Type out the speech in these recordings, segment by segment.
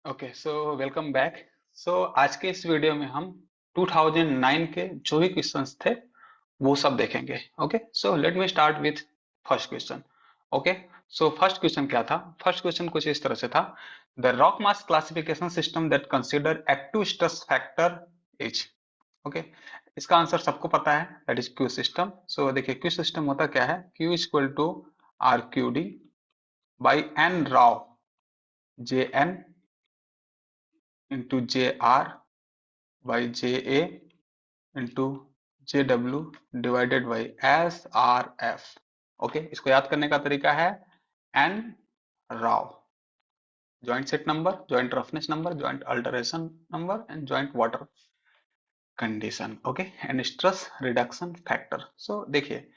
Okay so welcome back. आज के इस वीडियो में हम 2009 के जो भी क्वेश्चंस थे वो सब देखेंगे। Okay so let me start with first question. Okay so first question क्या था? फर्स्ट क्वेश्चन कुछ इस तरह से था, the rock mass classification system that consider active stress factor is. Okay, इसका आंसर सबको पता है, that is Q system. So देखिए क्यू सिस्टम होता क्या है, Q is equal to R Q D by N राव J N into J R by J A into J W divided by S R F. Okay, इसको याद करने का तरीका है एन राव, joint set number, joint roughness number, joint alteration number and joint water condition. Okay, and stress reduction factor. So देखिए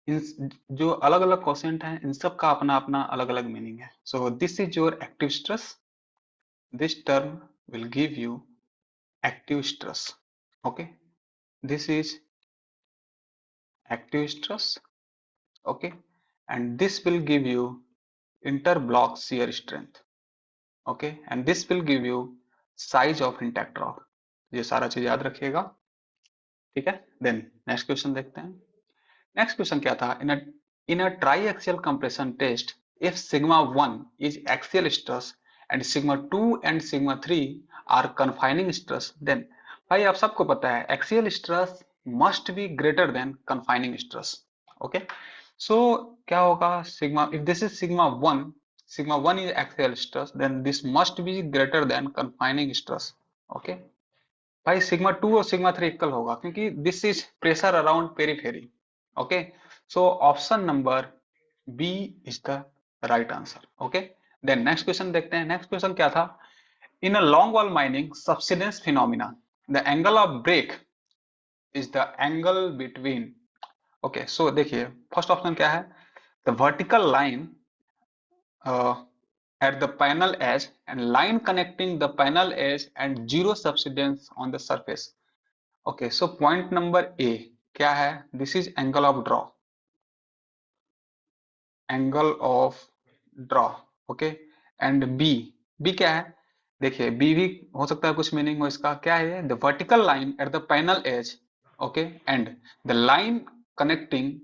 इन जो अलग अलग क्वेश्चन हैं इन सब का अपना अपना अलग अलग मीनिंग है। सो this is your active stress, this term will give you active stress. Okay, this is active stress. Okay, and this will give you interblock shear strength. Okay, and this will give you size of intact rock. ये सारा चीज याद रखिएगा, ठीक है। Then next question देखते हैं। Next question क्या था, in a triaxial compression test, if sigma 1 is axial stress and sigma 2 and sigma 3 are confining stress, then भाई आप सबको पता है axial stress must be greater than confining stress. Okay, so क्या होगा, sigma if this is sigma 1 is axial stress then this must be greater than confining stress. Okay भाई, sigma 2 और sigma 3 equal होगा क्योंकि this is pressure around periphery. Okay, so option number B is the right answer. Okay, then next question देखते हैं। Next question क्या था, in a long wall mining subsidence phenomena the angle of break is the angle between. Okay so देखिए first option क्या है, the vertical line at the panel edge and line connecting the panel edge and zero subsidence on the surface. Okay, so point number A क्या है, this is angle of draw, angle of draw. Okay, and B क्या है, देखिए B भी हो सकता है कुछ मीनिंग हो इसका, क्या है, the vertical line at the panel edge, okay, and the line connecting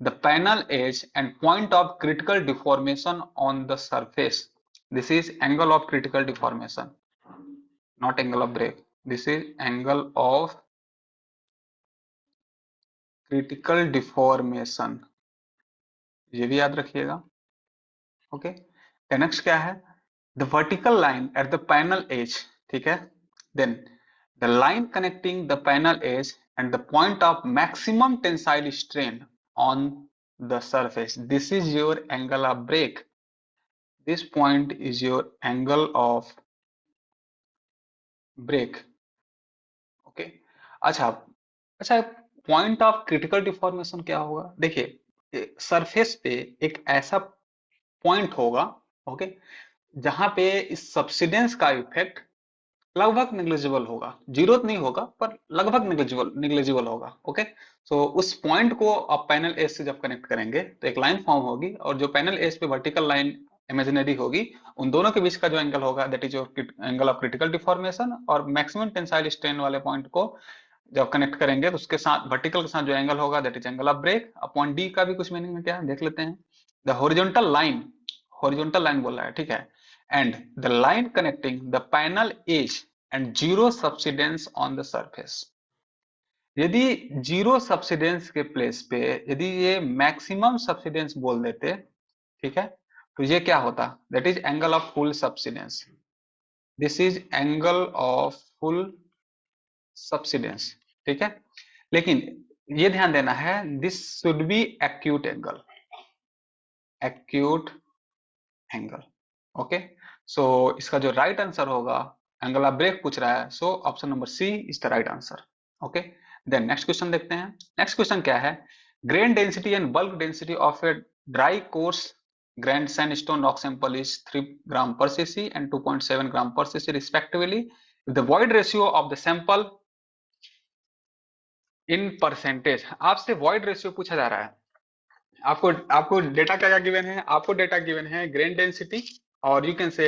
the panel edge and point of critical deformation on the surface. This is angle of critical deformation, not angle of break. This is angle of critical deformation, ये भी याद रखिएगा। Okay, next क्या है, the vertical line at the panel edge, ठीक है, then the line connecting the panel edge and the point of maximum tensile strain on the surface, this is your angle of break, this point is your angle of break. Okay, अच्छा अच्छा, point of critical deformation क्या होगा, देखिए surface पे एक ऐसा point होगा, okay, जहां पे इस सब्सिडेंस का इफेक्ट लगभग निग्लिजिबल होगा, जीरो नहीं होगा पर लगभग निग्लिजिबल होगा। ओके, सो उस पॉइंट को आप पैनल एज से जब कनेक्ट करेंगे तो एक लाइन फॉर्म होगी और जो पैनल एज पे वर्टिकल लाइन इमेजिनरी होगी, उन दोनों के बीच का जो एंगल होगा that is your angle of critical deformation, और मैक्सिमम टेंसाइल स्ट्रेन वाले पॉइंट को जब कनेक्ट करेंगे तो उसके साथ वर्टिकल के साथ जो एंगल होगा that is angle of break. Upon D का भी कुछ मीनिंग में क्या है देख लेते हैं, द हॉरिजॉन्टल लाइन बोल रहा है, ठीक है, and the line connecting the panel edge and zero subsidence on the surface. यदि जीरो सब्सिडेंस के प्लेस पे यदि ये मैक्सिमम सब्सिडेंस बोल देते, ठीक है, तो ये क्या होता, that is angle of full subsidence, this is angle of full subsidence, ठीक है। लेकिन ये ध्यान देना है, this should be acute angle, acute angle. Okay, so इसका जो राइट आंसर होगा, एंगल ऑफ ब्रेक पूछ रहा है, so option number C is the right answer. Okay, then next question देखते हैं। नेक्स्ट क्वेश्चन क्या है, grain density and bulk density of a dry course grand sandstone rock sample is 3 gram per CC and 2.7 gram per CC respectively, the void ratio of the sample in percentage. आपसे void ratio पूछा जा रहा है, आपको आपको data क्या क्या given है, आपको डेटा गिवन है ग्रेन डेंसिटी और यू कैन से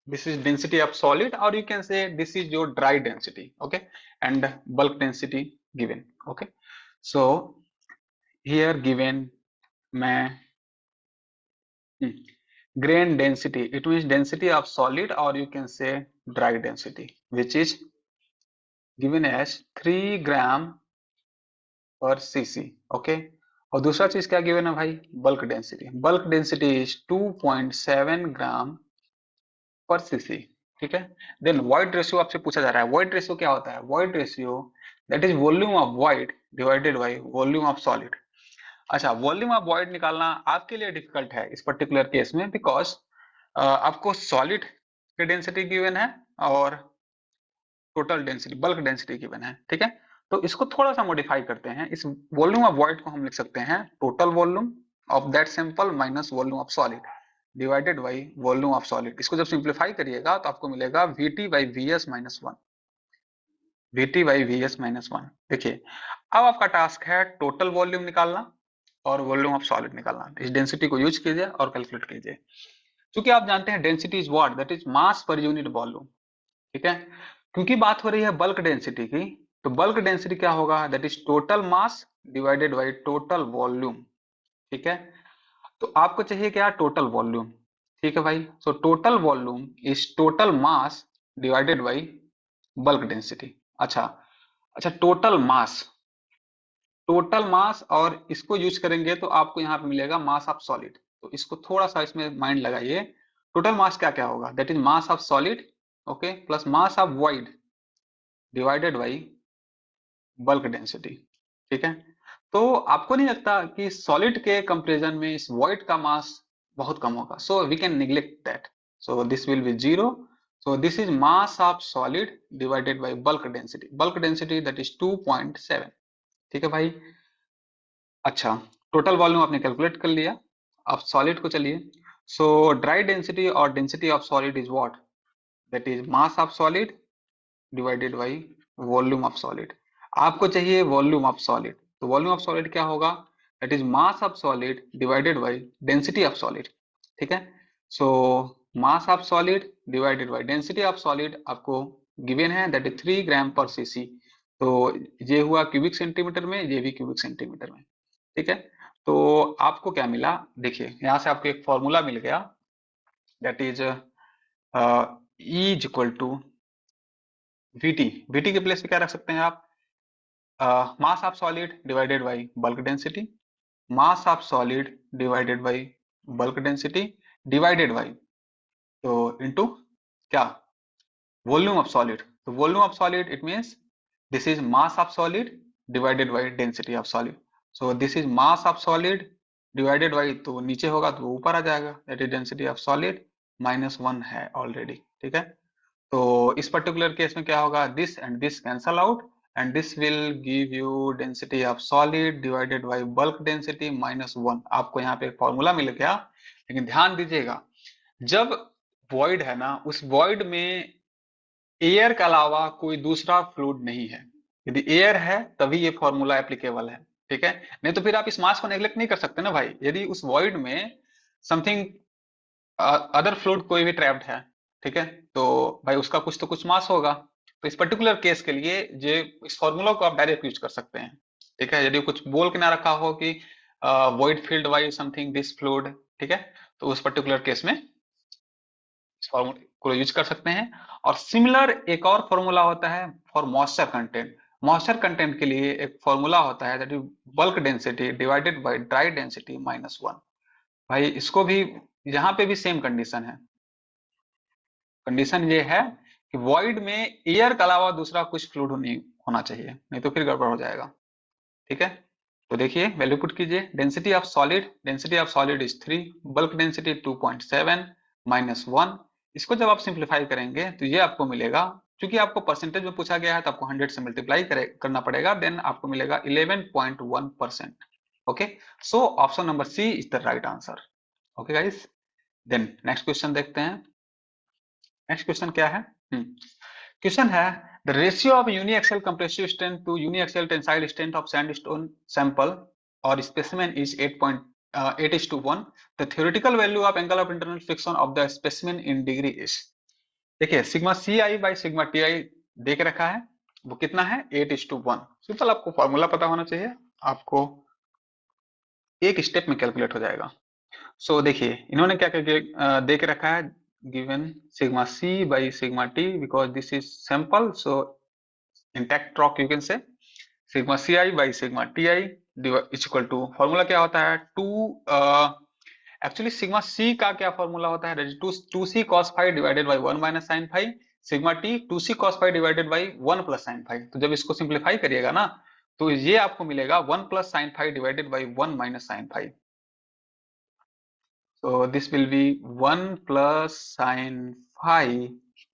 this is density of solid, or you can say this is your dry density, okay, and bulk density given, okay. So here given मैं grain density, it means density of solid, or you can say dry density, which is given as 3 gram पर cc, okay. और दूसरा चीज क्या given है भाई, bulk density is 2.7 gram per CC, ठीक है। देन वॉइड रेशियो आपसे पूछा जा रहा है, वॉइड रेशियो क्या होता है, void ratio that is volume of void divided by volume of solid. अच्छा, वॉल्यूम ऑफ वॉइड निकालना आपके लिए डिफिकल्ट है इस पर्टिकुलर केस में, बिकॉज आपको सॉलिड की डेंसिटी गिवन है और total density, bulk density given है, ठीक है। तो इसको थोड़ा सा मॉडिफाई करते हैं, इस वॉल्यूम ऑफ वॉइड को हम लिख सकते हैं total volume of that sample minus volume of solid divided by volume of solid. इसको जब सिंप्लीफाई करिएगा तो आपको मिलेगा VT by V S minus one, VT by V S minus one. देखिए, अब आपका टास्क है टोटल वॉल्यूम निकालना और वॉल्यूम ऑफ सॉलिड निकालना। इस डेंसिटी को यूज कीजिए और कैलकुलेट कीजिए। क्योंकि आप जानते हैं density is what, that is mass per unit volume, ठीक है। क्योंकि बात हो रही है बल्क डेंसिटी की, तो बल्क डेंसिटी क्या होगा, that is total mass divided by total volume, ठीक है। तो आपको चाहिए क्या, टोटल वॉल्यूम, ठीक है भाई। So total volume is total mass divided by bulk density. अच्छा, अच्छा टोटल मास और इसको यूज करेंगे तो आपको यहाँ पे मिलेगा मास ऑफ सॉलिड। तो इसको थोड़ा सा इसमें माइंड लगाइए, टोटल मास क्या क्या होगा, that is mass of solid, okay, plus mass of void divided by bulk density, ठीक है। तो आपको नहीं लगता कि सॉलिड के कंपैरिजन में इस वॉइड का मास बहुत कम होगा, so we can neglect that, so this will be zero. So this is mass of solid divided by bulk density that is 2.7, ठीक है भाई। अच्छा, टोटल वॉल्यूम आपने कैलकुलेट कर लिया। अब सॉलिड को चलिए, सो ड्राई डेंसिटी और density of solid is what, that is mass of solid divided by volume of solid. आपको चाहिए वॉल्यूम ऑफ सॉलिड, तो वॉल्यूम ऑफ सॉलिड क्या होगा, that is mass of solid divided by density of solid, ठीक है। So mass of solid divided by density of solid आपको given है, that is 3 gram per cc. तो ये हुआ क्यूबिक सेंटीमीटर में, ये भी क्यूबिक सेंटीमीटर में, ठीक है। तो आपको क्या मिला, देखिए यहाँ से आपको एक फॉर्मूला मिल गया, that is E is equal to VT. VT के प्लेस पे क्या रख सकते हैं आप, mass of solid divided by bulk density, mass of solid divided by bulk density divided by, तो इनटू क्या, वॉल्यूम ऑफ सॉलिड। तो volume of solid it means this is mass of solid divided by density of solid. So this is mass of solid divided by, तो नीचे होगा तो ऊपर आ जाएगा, that is density of solid minus one है already, ठीक है। तो इस पर्टिकुलर केस में क्या होगा, this and this cancel out and this will give you density of solid divided by bulk density minus one. आपको यहाँ पे फॉर्मूला मिल गया, लेकिन ध्यान दीजिएगा, जब वॉइड है ना, उस वॉइड में एयर के अलावा कोई दूसरा फ्लूइड नहीं है। यदि एयर है तभी ये फॉर्मूला एप्लीकेबल है, ठीक है। नहीं तो फिर आप इस मास को नेग्लेक्ट नहीं कर सकते ना भाई, यदि उस वॉइड में समथिंग अदर फ्लूइड कोई भी ट्रैप्ड है, ठीक है, तो भाई उसका कुछ तो कुछ मास होगा। तो इस पर्टिकुलर केस के लिए ये इस फॉर्मूला को आप डायरेक्ट यूज कर सकते हैं, ठीक है। यदि कुछ बोल के ना रखा हो कि void field by something this fluid, ठीक है, तो उस पर्टिकुलर केस में इस फॉर्मूला को यूज कर सकते हैं। और सिमिलर एक और फॉर्मूला होता है for moisture content. Moisture content के लिए एक फॉर्मूला होता है that is bulk density divided by dry density minus one. भाई इसको भी, यहाँ पे भी सेम कंडीशन है। कंडीशन ये है कि वॉइड में एयर के अलावा दूसरा कुछ फ्लूइड नहीं होना चाहिए, नहीं तो फिर गड़बड़ हो जाएगा, ठीक है। तो देखिए वैल्यू पुट कीजिए, density of solid is 3, bulk density 2.7 minus one. इसको जब आप सिंप्लीफाई करेंगे तो ये आपको मिलेगा, क्योंकि आपको परसेंटेज में पूछा गया है तो आपको 100 से मल्टीप्लाई करना पड़ेगा, देन आपको मिलेगा 11.1%, okay. So option number C is the right answer, okay guys. Then next question देखते हैं। नेक्स्ट क्वेश्चन क्या है, क्वेश्चन है the ratio of uniaxial compressive strength to uniaxial tensile strength of sandstone sample or specimen is 8.8:1। The theoretical value of angle of internal friction of the specimen in degree is. देखिए sigma C I by sigma T I दे के रखा है, वो कितना है 8:1। Simple, आपको formula पता होना चाहिए, आपको एक स्टेप में कैलकुलेट हो जाएगा। सो देखिए इन्होंने क्या करके दे के रखा है, given sigma C by sigma T, because this is simple, so in टेक्ट्रॉक you can say sigma C I by sigma T I is equal to, formula क्या होता है, टू, एक्चुअली सिग्मा सी का क्या फॉर्मूला होता है, two C cos five divided by one minus sine five, sigma T two C cos five divided by one plus sine five. तो जब इसको सिंप्लीफाई करिएगा ना, तो ये आपको मिलेगा one plus sine five divided by one minus sine five. So this will be 1 plus sin phi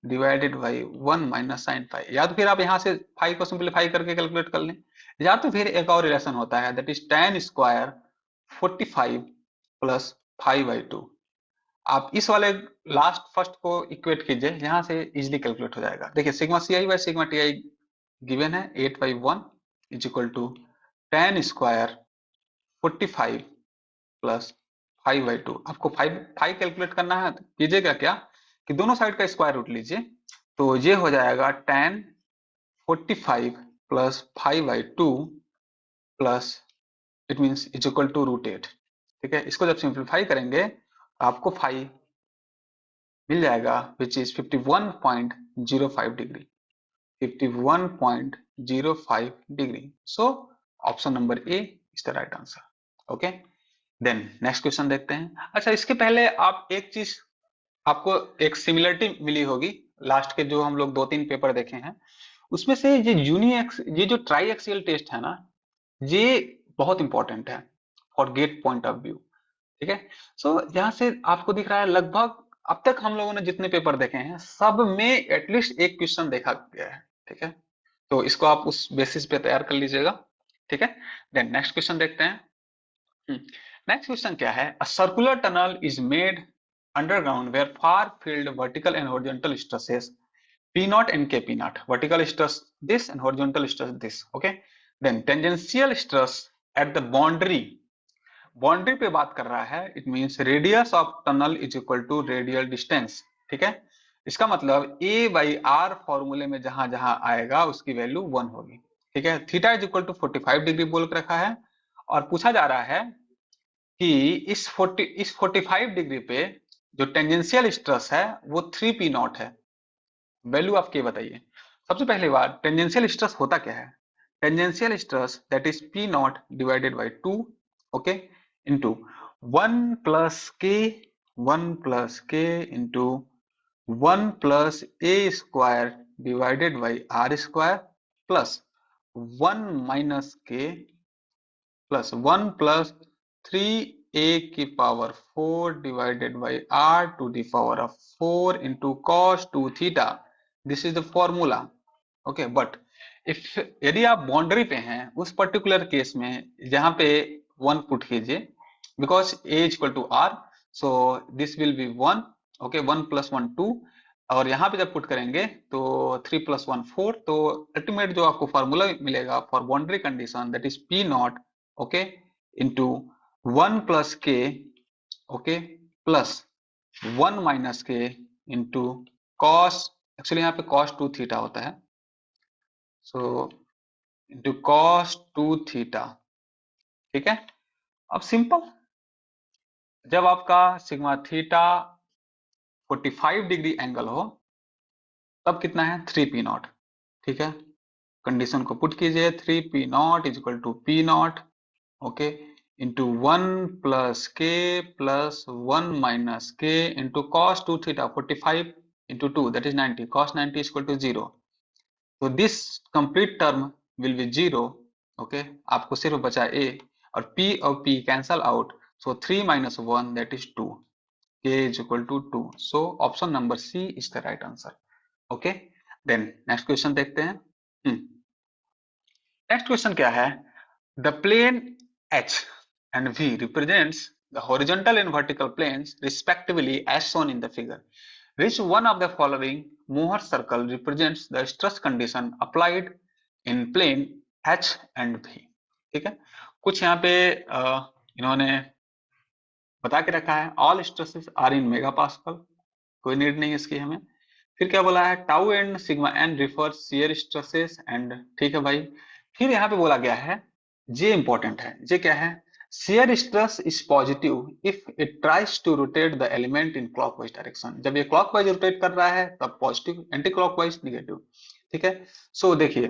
divided by 1 minus sin phi। या तो फिर आप यहाँ से phi को सिंप्लीफाई करके कैलकुलेट कर लें, या तो फिर एक और रिलेशन होता है, that is tan square 45 plus five by to. आप इस वाले लास्ट फर्स्ट को इक्वेट कीजिए, यहाँ से इजिली कैलकुलेट हो जाएगा। देखिए sigma C I by sigma T I given है 8/1 is equal to tan square 45 plus five by two. आपको फाइव फाइव कैलकुलेट करना है, तो कीजिएगा क्या कि दोनों साइड का स्क्वायर रूट लीजिए, तो ये हो जाएगा tan 45 plus five by two plus it means is equal to √8। ठीक है, इसको जब सिंप्लीफाई करेंगे तो आपको फाइव मिल जाएगा which is 51.05 degree, 51.05 degree. So option number A is the right answer. Okay, then next question देखते हैं। अच्छा, इसके पहले आप एक चीज, आपको एक सिमिलरिटी मिली होगी लास्ट के जो हम लोग दो तीन पेपर देखे हैं, उसमें से ये जो ट्राई एक्सियल टेस्ट है ना, ये बहुत इंपॉर्टेंट है for gate point of view. ठीक है, सो यहाँ से आपको दिख रहा है लगभग अब तक हम लोगों ने जितने पेपर देखे हैं सब में एटलीस्ट एक क्वेश्चन देखा गया है। ठीक है, तो इसको आप उस बेसिस पे तैयार कर लीजिएगा। ठीक है, देन नेक्स्ट क्वेश्चन देखते हैं। नेक्स्ट क्वेश्चन क्या है, a circular tunnel is made underground where far field vertical and horizontal stresses P naught and K P naught, vertical stress this and horizontal stress this, okay, then tangential stress at the boundary पे बात कर रहा है, it means radius of tunnel is equal to radial distance. ठीक है, इसका मतलब a by are फॉर्मूले में जहां जहां आएगा उसकी वैल्यू 1 होगी। ठीक है, theta is equal to 45 degree बोल के रखा है, और पूछा जा रहा है कि इस 45 डिग्री पे जो टेंजेंशियल स्ट्रेस है वो 3p नॉट है। वैल्यू आप क्या बताइए। सबसे पहली बात, टेंजेंशियल स्ट्रेस होता क्या है, tangential stress that is p nought divided by 2, okay, into 1 plus K 1 plus K into 1 plus a² divided by r² plus 1 - k plus 1 + 3a की power 4 divided by r to the power of 4 into cos 2 theta. This is the formula. Okay, but if यदि आप boundary पे हैं उस particular case में जहां पे 1 put कीजिए, because a is equal to r, so this will be 1। Okay, 1 + 1 2, और यहाँ पे जब पुट करेंगे तो 3 + 1 4, तो अल्टीमेट जो आपको फॉर्मूला मिलेगा for boundary condition that is p nought, okay, into 1 + k, okay, plus 1 - k into cos, actually यहाँ पे cos 2 थीटा होता है, सो इंटू cos 2 थीटा। ठीक है, अब सिंपल, जब आपका सिग्मा थीटा 45 डिग्री एंगल हो तब कितना है 3p नॉट। ठीक है, कंडीशन को पुट कीजिए, 3p nought is equal to p nought, okay, into 1 + k plus 1 - k into cos 2 theta 45 into 2 that is 90, cos 90 is equal to 0। तो this complete term will be 0। Okay, आपको सिर्फ बचा a, और p और p cancel out, so 3 - 1 that is 2, k is equal to 2। so option number C is the right answer। okay, then next question देखते हैं। next question क्या है, the plane H and V represents the horizontal and vertical planes respectively as shown in the figure, which one of the following Mohr circle represents the stress condition applied in plane H and V। ठीक है, कुछ यहाँ पे इन्होंने बता के रखा है, all stresses are in mega pascal, कोई नीड नहीं इसकी हमें। फिर क्या बोला है, tau and sigma N refer shear stresses and, ठीक है भाई। फिर यहाँ पे बोला गया है, जे इंपॉर्टेंट है, जे क्या है, shear stress is positive if it tries to rotate the element in clockwise direction. जब ये क्लॉकवाइज रोटेट कर रहा है तब पॉजिटिव, एंटी क्लॉकवाइज निगेटिव। ठीक है। सो देखिए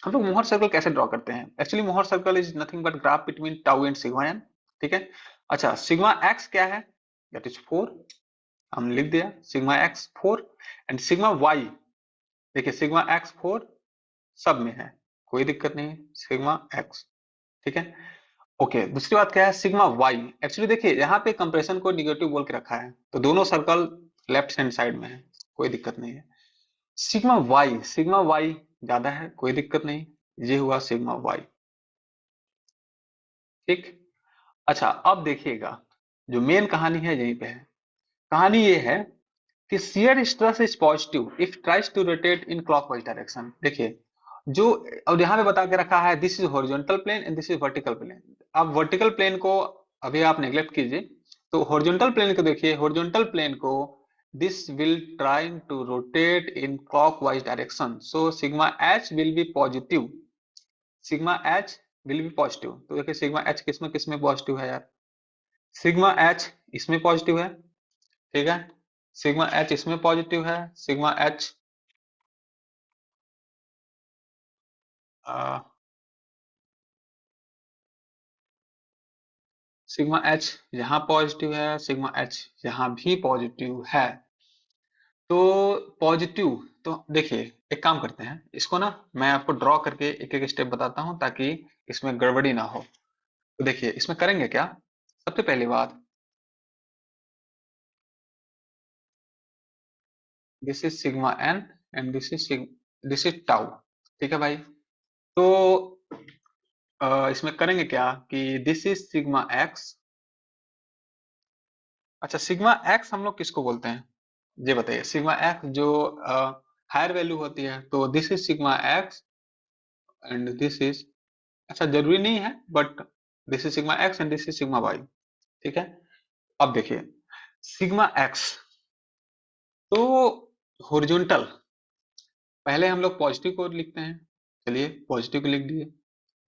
हम लोग मोहर सर्कल कैसे ड्रॉ करते हैं। Actually Mohr circle is nothing but graph between tau and sigma N. ठीक है। अच्छा सिग्मा एक्स क्या है, दैट इज 4, हम लिख दिया sigma X 4। And sigma Y, देखिए सिग्मा एक्स 4 सब में है, कोई दिक्कत नहीं है, सिग्मा एक्स। ठीक है। ओके दूसरी बात क्या है, सिग्मा वाई। एक्चुअली देखिए यहाँ पे कंप्रेशन को निगेटिव बोल के रखा है, तो दोनों सर्कल लेफ्ट हैंड साइड में है, कोई दिक्कत नहीं है। सिग्मा वाई ज्यादा है, कोई दिक्कत नहीं, ये हुआ सिग्मा वाई। ठीक। अच्छा अब देखिएगा, जो मेन कहानी है यहीं पे है। कहानी ये है कि shear stress is positive if tries to rotate in clockwise direction. देखिए जो, अब यहाँ पे बता के रखा है this is horizontal plane and this is vertical plane. अब वर्टिकल प्लेन को अभी आप नेग्लेक्ट कीजिए, तो हॉरिजॉन्टल प्लेन को देखिए, हॉरिजॉन्टल प्लेन को this will trying to rotate in clockwise direction, so sigma H will be positive, sigma H will be positive. तो देखिए सिग्मा एच किसमें किसमें पॉजिटिव है यार, सिग्मा एच इसमें पॉजिटिव है। ठीक है। सिग्मा एच इसमें पॉजिटिव है, सिग्मा एच सिग्मा एच यहाँ पॉजिटिव है, सिग्मा एच यहाँ भी पॉजिटिव है। तो पॉजिटिव, तो देखिए एक काम करते हैं, इसको ना मैं आपको ड्रॉ करके एक एक स्टेप बताता हूं ताकि इसमें गड़बड़ी ना हो। तो देखिए इसमें करेंगे क्या, सबसे पहली बात, this is sigma N and this is tau. ठीक है भाई। तो इसमें करेंगे क्या कि दिस इज सिग्मा एक्स। अच्छा सिग्मा एक्स हम लोग किसको बोलते हैं, ये बताइए। सिग्मा एक्स जो हायर वैल्यू होती है, तो this is sigma X and this is, अच्छा जरूरी नहीं है but this is sigma X and this is sigma Y. ठीक है। अब देखिए सिग्मा एक्स, तो हॉरिजॉन्टल, पहले हम लोग पॉजिटिव को लिखते हैं, चलिए पॉजिटिव को लिख दिए,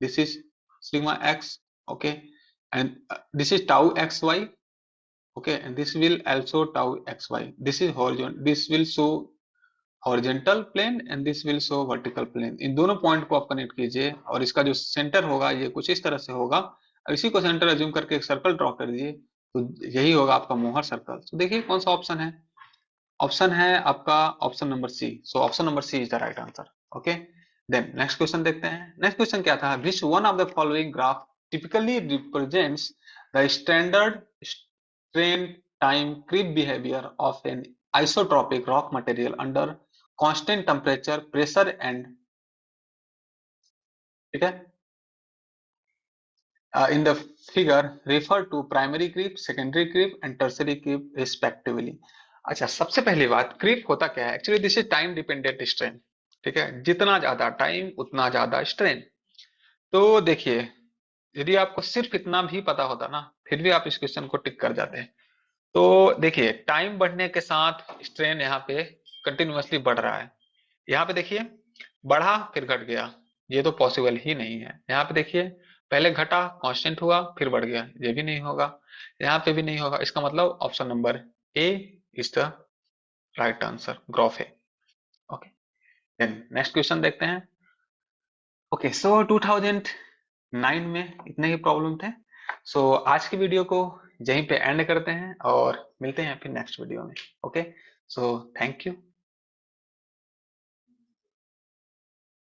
this is sigma X. Okay and this is tau X Y. okay and this will also tau xy, this is horizontal, this will show horizontal plane and this will show vertical plane। इन दोनों point को आप connect कीजिए और इसका जो centre होगा ये कुछ इस तरह से होगा, और इसी को सेंटर अज्यूम करके एक सर्कल ड्रॉ कर दीजिए, तो यही होगा आपका मोहर सर्कल। तो देखिए कौन सा ऑप्शन है, ऑप्शन है आपका option number C. So option number C is the right answer. Okay then next question देखते हैं। नेक्स्ट क्वेश्चन क्या था, which one of the following graph typically represents the standard strain time creep behaviour of an isotropic rock material under constant temperature pressure and, ठीक है, in the figure refer to primary creep, secondary creep and tertiary creep respectively। अच्छा सबसे पहली बात, creep होता क्या है, actually this is time dependent strain. ठीक है, जितना ज्यादा टाइम उतना ज्यादा स्ट्रेन। तो देखिए यदि आपको सिर्फ इतना भी पता होता ना, फिर भी आप इस क्वेश्चन को टिक कर जाते हैं। तो देखिए टाइम बढ़ने के साथ स्ट्रेन यहाँ पे कंटिन्यूअसली बढ़ रहा है। यहाँ पे देखिए बढ़ा फिर घट गया, ये तो पॉसिबल ही नहीं है। यहाँ पे देखिए पहले घटा कांस्टेंट हुआ फिर बढ़ गया, ये भी नहीं होगा, यहाँ पे भी नहीं होगा। इसका मतलब option number A is the right answer, graph है। ओके देन नेक्स्ट क्वेश्चन देखते हैं। ओके सो 2009 में इतने ही प्रॉब्लम थे। सो आज की वीडियो को यहीं पे एंड करते हैं और मिलते हैं फिर नेक्स्ट वीडियो में। Okay so thank you.